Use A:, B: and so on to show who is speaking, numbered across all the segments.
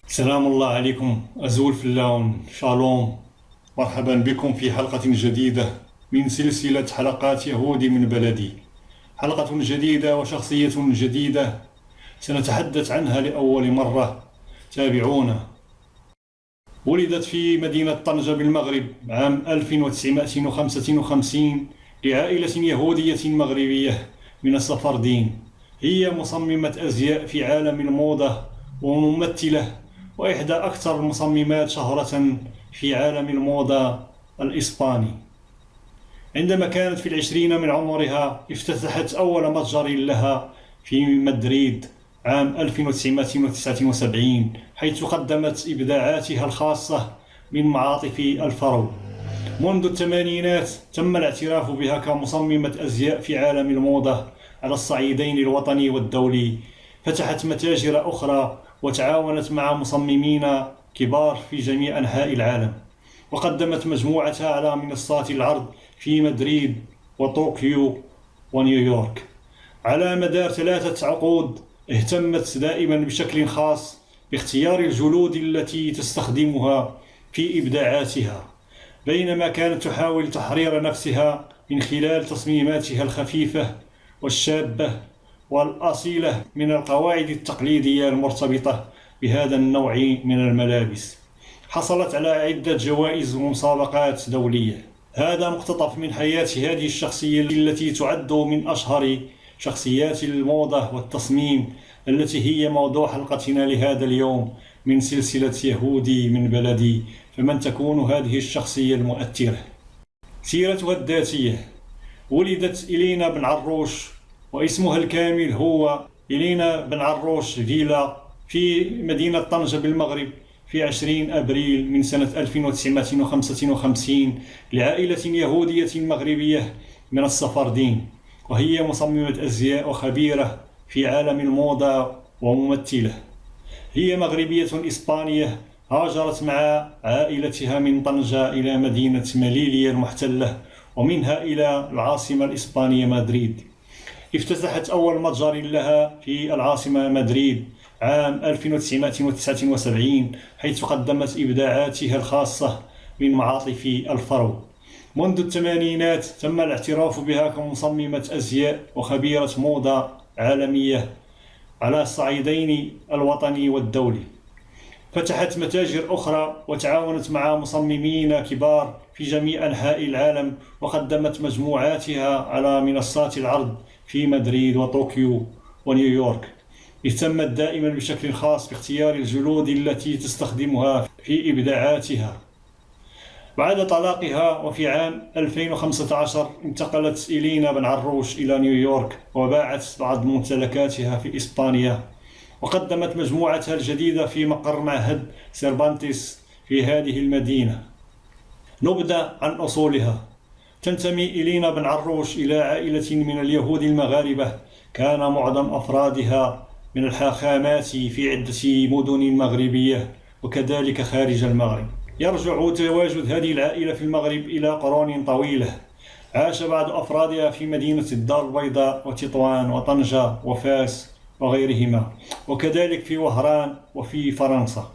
A: سلام الله عليكم أزول في اللون شالوم. مرحبا بكم في حلقة جديدة من سلسلة حلقات يهودي من بلدي. حلقة جديدة وشخصية جديدة سنتحدث عنها لأول مرة، تابعونا. ولدت في مدينة طنجة بالمغرب عام 1955 لعائلة يهودية مغربية من الصفردين. هي مصممة أزياء في عالم الموضة وممثلة، وإحدى أكثر المصممات شهرة في عالم الموضة الإسباني. عندما كانت في 20 من عمرها افتتحت أول متجر لها في مدريد عام 1979، حيث قدمت إبداعاتها الخاصة من معاطف الفرو. منذ الثمانينات تم الاعتراف بها كمصممة أزياء في عالم الموضة على الصعيدين الوطني والدولي. فتحت متاجر أخرى وتعاونت مع مصممين كبار في جميع أنحاء العالم، وقدمت مجموعتها على منصات العرض في مدريد وطوكيو ونيويورك. على مدار 3 عقود اهتمت دائما بشكل خاص باختيار الجلود التي تستخدمها في إبداعاتها، بينما كانت تحاول تحرير نفسها من خلال تصميماتها الخفيفة والشابة والأصيلة من القواعد التقليدية المرتبطة بهذا النوع من الملابس. حصلت على عدة جوائز ومسابقات دولية. هذا مقتطف من حياة هذه الشخصية التي تعد من أشهر شخصيات الموضة والتصميم، التي هي موضوع حلقتنا لهذا اليوم من سلسلة يهودي من بلدي. فمن تكون هذه الشخصية المؤثرة؟ سيرتها الذاتية: ولدت إلينا بن عروش، واسمها الكامل هو إلينا بن عروش فيلا، في مدينة طنجة بالمغرب في 20 أبريل من سنة 1955 لعائلة يهودية مغربية من الصفردين. وهي مصممة أزياء وخبيرة في عالم الموضة وممثلة. هي مغربية إسبانية هاجرت مع عائلتها من طنجة إلى مدينة مليليا المحتلة، ومنها إلى العاصمة الإسبانية مدريد. افتتحت أول متجر لها في العاصمة مدريد عام 1979، حيث قدمت إبداعاتها الخاصة من معاطف الفرو. منذ الثمانينات تم الاعتراف بها كمصممة أزياء وخبيرة موضة عالمية على الصعيدين الوطني والدولي. فتحت متاجر أخرى وتعاونت مع مصممين كبار في جميع أنحاء العالم، وقدمت مجموعاتها على منصات العرض في مدريد وطوكيو ونيويورك. اهتمت دائما بشكل خاص باختيار الجلود التي تستخدمها في إبداعاتها. بعد طلاقها وفي عام 2015 انتقلت إلينا بن عروش إلى نيويورك، وباعت بعض ممتلكاتها في إسبانيا، وقدمت مجموعتها الجديدة في مقر معهد سيربانتيس في هذه المدينة. نبدأ عن أصولها. تنتمي إلينا بن عروش إلى عائلة من اليهود المغاربة، كان معظم أفرادها من الحاخامات في عدة مدن مغربية وكذلك خارج المغرب. يرجع تواجد هذه العائلة في المغرب إلى قرون طويلة. عاش بعض أفرادها في مدينة الدار البيضاء وتطوان وطنجة وفاس وغيرهما، وكذلك في وهران وفي فرنسا.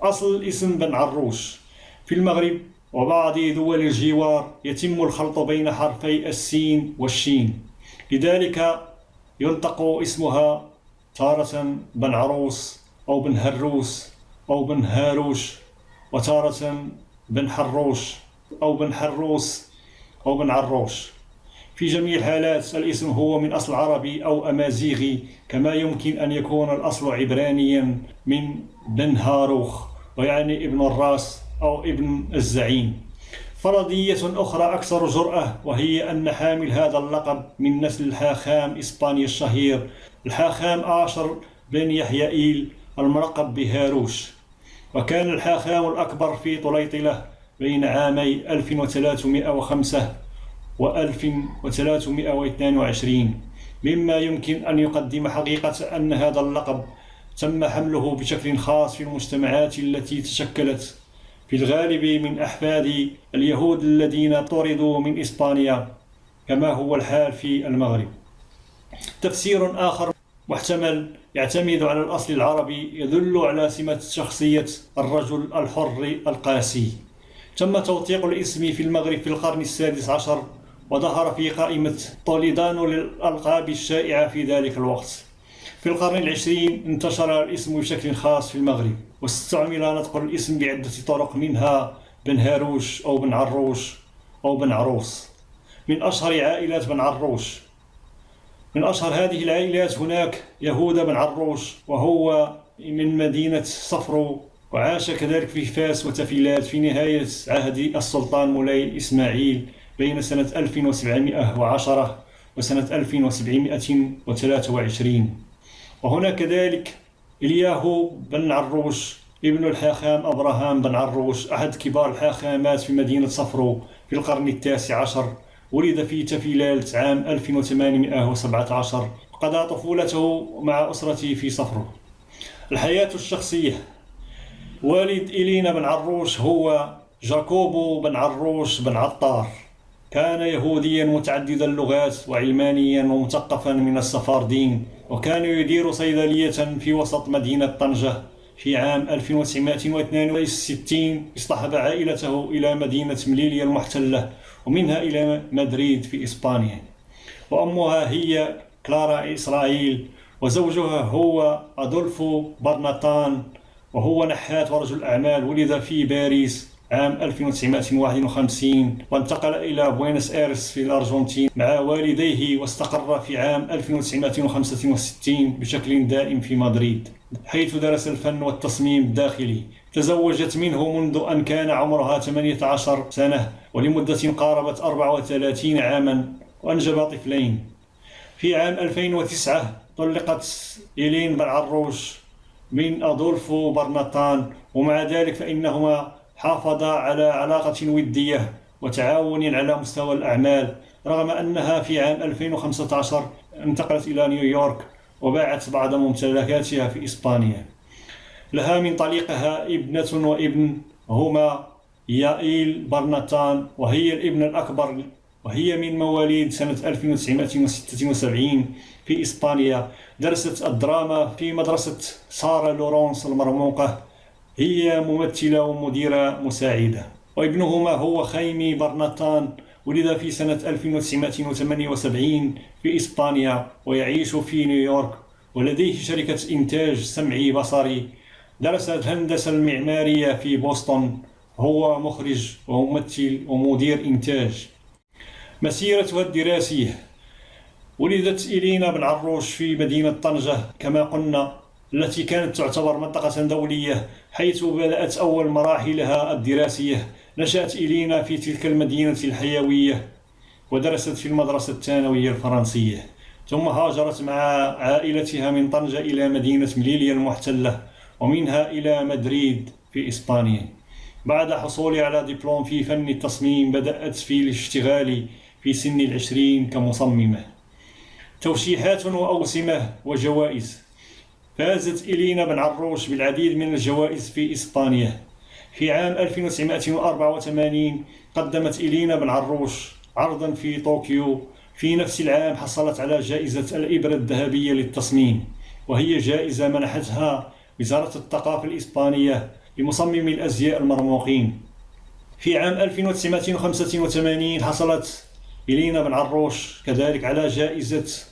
A: أصل الاسم بن عروش: في المغرب وبعض دول الجوار يتم الخلط بين حرفي السين والشين، لذلك ينطق اسمها تارة بن عروس أو بن هروس أو بن هاروش، وتارة بن حروش أو بن حروس أو بن عروش. في جميع الحالات الاسم هو من أصل عربي أو أمازيغي، كما يمكن أن يكون الأصل عبرانيا من بن هاروخ، ويعني ابن الراس أو ابن الزعيم. فرضية أخرى أكثر جرأة، وهي أن حامل هذا اللقب من نسل الحاخام إسبانيا الشهير الحاخام آشر بن يحيائيل الملقب بهاروش. وكان الحاخام الأكبر في طليطلة بين عامي 1305 و 1322، مما يمكن أن يقدم حقيقة أن هذا اللقب تم حمله بشكل خاص في المجتمعات التي تشكلت في الغالب من أحفاد اليهود الذين طردوا من إسبانيا، كما هو الحال في المغرب. تفسير آخر محتمل يعتمد على الأصل العربي يدل على سمة شخصية الرجل الحر القاسي. تم توثيق الاسم في المغرب في القرن السادس عشر، وظهر في قائمة طوليدانو للألقاب الشائعة في ذلك الوقت. في القرن العشرين انتشر الاسم بشكل خاص في المغرب، واستعمل نطق الاسم بعدة طرق، منها بن هاروش أو بن عروش أو بن عروس. من أشهر عائلات بن عروش، من أشهر هذه العائلات هناك يهوذا بن عروش، وهو من مدينة صفرو، وعاش كذلك في فاس وتفيلات في نهاية عهد السلطان مولاي إسماعيل بين سنة 1710 وسنة 1723. وهناك كذلك إلياهو بن عروش ابن الحاخام أبراهام بن عروش، أحد كبار الحاخامات في مدينة صفرو في القرن التاسع عشر. ولد في تفيلات عام 1817، وقضى طفولته مع أسرته في صفرو. الحياة الشخصية: والد إلينا بن عروش هو جاكوبو بن عروش بن عطار، كان يهوديا متعدد اللغات وعلمانيا ومثقفا من السفاردين، وكان يدير صيدلية في وسط مدينة طنجة. في عام 1962 اصطحب عائلته إلى مدينة مليليا المحتلة، ومنها إلى مدريد في إسبانيا. وأمها هي كلارا إسرائيل، وزوجها هو أدولفو برناتان، وهو نحات ورجل أعمال. ولد في باريس عام 1951، وانتقل إلى بوينس آيرس في الأرجنتين مع والديه، واستقر في عام 1965 بشكل دائم في مدريد، حيث درس الفن والتصميم الداخلي. تزوجت منه منذ أن كان عمرها 18 سنة، ولمدة قاربت 34 عاما، وأنجب طفلين. في عام 2009 طلقت إيلين بن عروش من أدولفو برناتان، ومع ذلك فإنهما حافظا على علاقة ودية وتعاون على مستوى الأعمال، رغم أنها في عام 2015 انتقلت إلى نيويورك وباعت بعض ممتلكاتها في إسبانيا. لها من طليقها ابنة وابن، هما يائيل برناتان، وهي الابن الأكبر، وهي من مواليد سنة 1976 في إسبانيا. درست الدراما في مدرسة سارة لورونس المرموقة، هي ممثلة ومديرة مساعدة. وابنهما هو خيمي برناتان، ولد في سنة 1978 في إسبانيا، ويعيش في نيويورك، ولديه شركة إنتاج سمعي بصري. درس الهندسة المعمارية في بوسطن، هو مخرج وممثل ومدير إنتاج. مسيرتها الدراسية: ولدت إلينا بن عروش في مدينة طنجة كما قلنا، التي كانت تعتبر منطقة دولية، حيث بدأت أول مراحلها الدراسية. نشأت إلينا في تلك المدينة الحيوية، ودرست في المدرسة الثانوية الفرنسية، ثم هاجرت مع عائلتها من طنجة إلى مدينة مليليا المحتلة، ومنها إلى مدريد في إسبانيا. بعد حصولها على دبلوم في فن التصميم، بدأت في الاشتغال في سن 20 كمصممة. توشيحات وأوسمة وجوائز: فازت إلينا بن عروش بالعديد من الجوائز في إسبانيا. في عام 1984 قدمت إلينا بن عروش عرضا في طوكيو. في نفس العام حصلت على جائزة الإبرة الذهبية للتصميم، وهي جائزة منحتها وزارة الثقافة الإسبانية لمصممي الأزياء المرموقين. في عام 1985 حصلت إلينا بن عروش كذلك على جائزة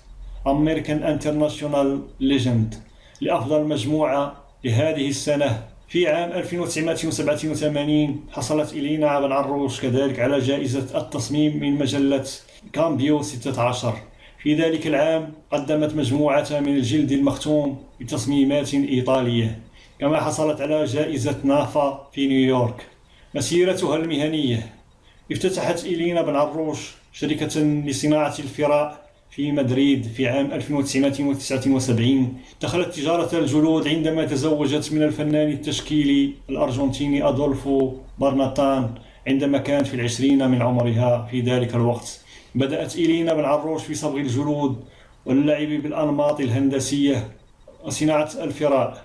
A: American International Legend لأفضل مجموعة لهذه السنة. في عام 1987 حصلت إلينا بن عروش كذلك على جائزة التصميم من مجلة كامبيو 16. في ذلك العام قدمت مجموعة من الجلد المختوم بتصميمات إيطالية، كما حصلت على جائزة نافا في نيويورك. مسيرتها المهنية: افتتحت إلينا بن عروش شركة لصناعة الفراء في مدريد في عام 1979. دخلت تجارة الجلود عندما تزوجت من الفنان التشكيلي الأرجنتيني أدولفو برناتان عندما كانت في 20 من عمرها. في ذلك الوقت بدأت إلينا بن عروش في صبغ الجلود واللعب بالأنماط الهندسية وصناعة الفراء.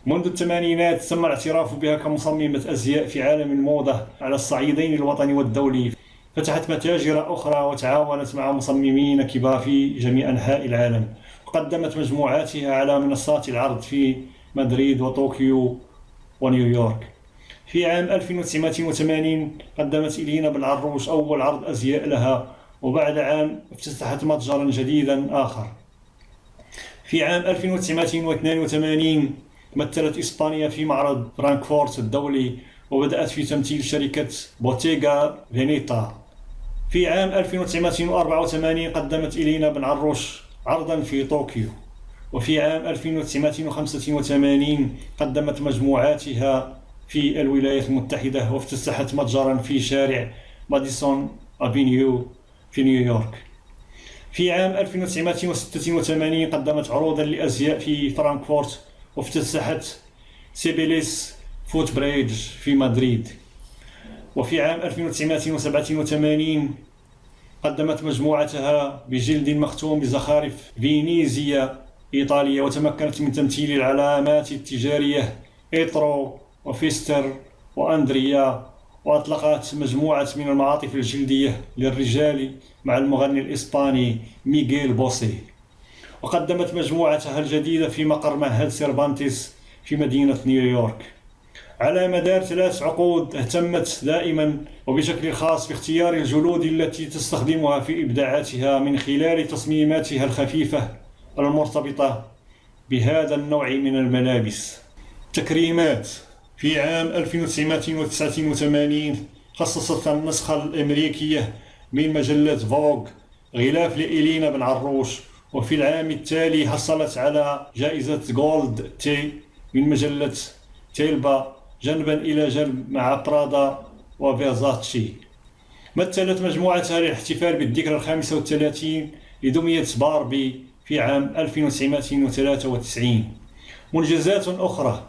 A: منذ الثمانينات تم الاعتراف بها كمصممة أزياء في عالم الموضة على الصعيدين الوطني والدولي. فتحت متاجر أخرى وتعاونت مع مصممين كبار في جميع أنحاء العالم. قدمت مجموعاتها على منصات العرض في مدريد وطوكيو ونيويورك. في عام 1980 قدمت إلينا بن عروش أول عرض أزياء لها، وبعد عام افتتحت متجرا جديدا آخر. في عام 1982 مثلت إسبانيا في معرض فرانكفورت الدولي، وبدأت في تمثيل شركة بوتيغا فينيتا. في عام 1984 قدمت إلينا بن عروش عرضا في طوكيو. وفي عام 1985 قدمت مجموعاتها في الولايات المتحدة، وافتتحت متجرا في شارع ماديسون أفينيو في نيويورك. في عام 1986 قدمت عروضا لأزياء في فرانكفورت، وافتتحت سيبيليس فوت بريدج في مدريد. وفي عام 1987 قدمت مجموعتها بجلد مختوم بزخارف فينيزيا إيطاليا، وتمكنت من تمثيل العلامات التجارية إيترو وفيستر وأندريا، وأطلقت مجموعة من المعاطف الجلدية للرجال مع المغني الإسباني ميغيل بوسي. وقدمت مجموعتها الجديدة في مقر معهد سيرفانتيس في مدينة نيويورك. على مدار 3 عقود اهتمت دائما وبشكل خاص باختيار الجلود التي تستخدمها في إبداعاتها من خلال تصميماتها الخفيفة المرتبطة بهذا النوع من الملابس. تكريمات: في عام 1989 خصصت النسخة الأمريكية من مجلة فوغ غلاف لإلينا بن عروش، وفي العام التالي حصلت على جائزة جولد تي من مجلة تيلبا جنبا إلى جنب مع برادا وفيرزاتشي. مثلت مجموعتها للاحتفال بالذكرى 35 لدمية باربي في عام 1993. منجزات أخرى: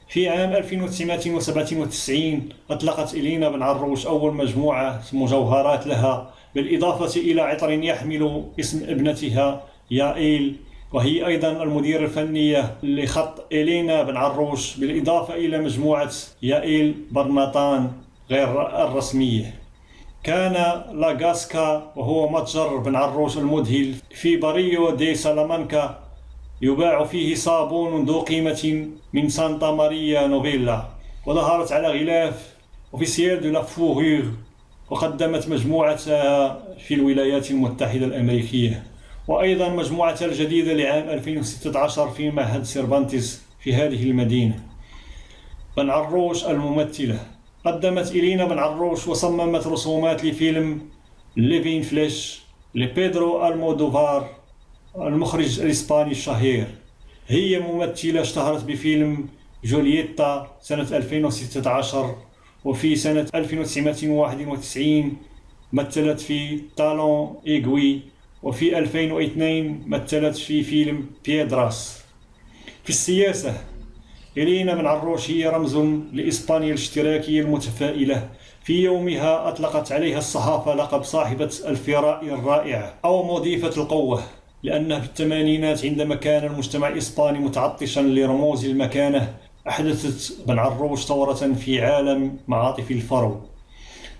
A: في عام 1997 أطلقت إلينا بن عروش أول مجموعة مجوهرات لها، بالإضافة إلى عطر يحمل اسم ابنتها يائيل، وهي أيضا المديرة الفنية لخط إلينا بن عروش، بالإضافة إلى مجموعة يائيل برناطان غير الرسمية. كان لاغاسكا وهو متجر بن عروش المذهل في باريو دي سالامانكا يباع فيه صابون ذو قيمة من سانتا ماريا نوفيلا، وظهرت على غلاف أوفيسيال دو لا فوغور. وقدمت مجموعتها في الولايات المتحدة الأمريكية، وأيضا مجموعتها الجديدة لعام 2016 في معهد سيرفانتيس في هذه المدينة. بن عروش الممثلة: قدمت إلينا بن عروش وصممت رسومات لفيلم ليفين فليش لبيدرو المودوفار المخرج الإسباني الشهير. هي ممثلة اشتهرت بفيلم جولييتا سنة 2016، وفي سنة 1991 مثلت في تالون إيغوي، وفي 2002 مثلت في فيلم بيدراس. في السياسة: إلينا بن عروش هي رمز لإسبانيا الاشتراكية المتفائلة. في يومها أطلقت عليها الصحافة لقب صاحبة الفراء الرائعة أو مضيفة القوة، لأنها في الثمانينات عندما كان المجتمع الإسباني متعطشا لرموز المكانة أحدثت بن عروش ثورة في عالم معاطف الفرو.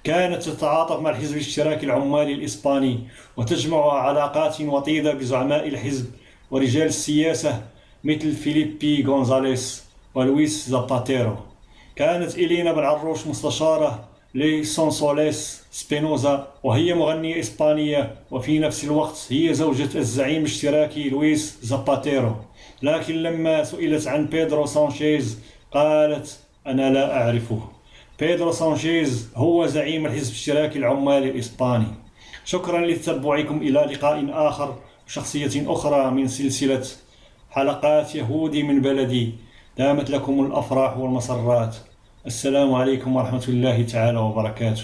A: كانت تتعاطف مع الحزب الاشتراكي العمالي الإسباني، وتجمع علاقات وطيدة بزعماء الحزب ورجال السياسة مثل فيليبي غونزاليس ولويس زاباتيرو. كانت إلينا بن عروش مستشارة لسونسوليس سبينوزا، وهي مغنية إسبانية، وفي نفس الوقت هي زوجة الزعيم الاشتراكي لويس زاباتيرو. لكن لما سئلت عن بيدرو سانشيز قالت: أنا لا أعرفه. بيدرو سانشيز هو زعيم الحزب الاشتراكي العمالي الإسباني. شكرا لتتبعكم، إلى لقاء آخر وشخصية أخرى من سلسلة حلقات يهودي من بلدي. دامت لكم الأفراح والمسرات. السلام عليكم ورحمة الله تعالى وبركاته.